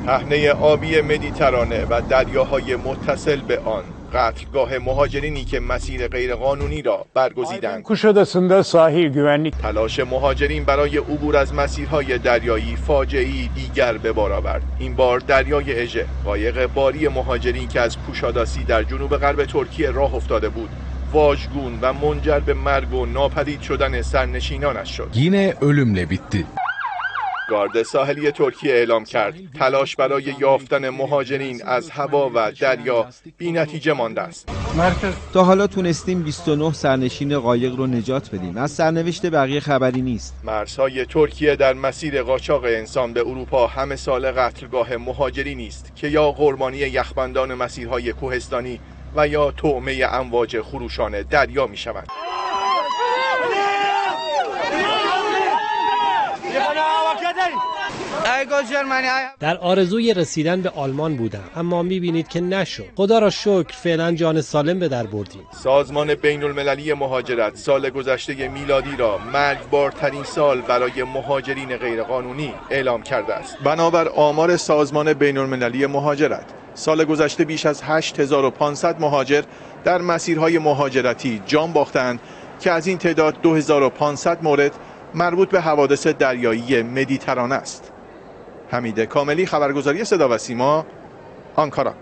پهنه آبی مدیترانه و دریاهای متصل به آن، قتلگاه مهاجرینی که مسیر غیرقانونی را برگزیدند. Kuşadası'nda sahil güvenlik تلاش مهاجرین برای عبور از مسیرهای دریایی فاجعه‌ای دیگر به بار آورد. این بار دریای اژه، قایق باری مهاجرین که از کوشاداسی در جنوب غرب ترکیه راه افتاده بود، واژگون و منجر به مرگ و ناپدید شدن سرنشینانش شد. Yine ölümle bitti. گارد ساحلی ترکیه اعلام کرد تلاش برای یافتن مهاجرین از هوا و دریا بی‌نتیجه مانده است. تا حالا تونستیم 29 سرنشین قایق رو نجات بدیم. از سرنوشت بقیه خبری نیست. مرزهای ترکیه در مسیر قاچاق انسان به اروپا همه سال قتلگاه مهاجرینی است که یا قربانی یخبندان مسیرهای کوهستانی و یا طعمه امواج خروشان دریا می‌شوند. در آرزوی رسیدن به آلمان بودم، اما می‌بینید که نشد. خدا را شکر فعلا جان سالم به در بردیم. سازمان بین‌المللی مهاجرت سال گذشته میلادی را مرگبارترین سال برای مهاجرین غیرقانونی اعلام کرده است. بنابر آمار سازمان بین‌المللی مهاجرت، سال گذشته بیش از 8500 مهاجر در مسیرهای مهاجرتی جان باختند که از این تعداد 2500 مورد مربوط به حوادث دریایی مدیترانه است. حمید کاملی، خبرگزاری صدا و سیما، آنکارا.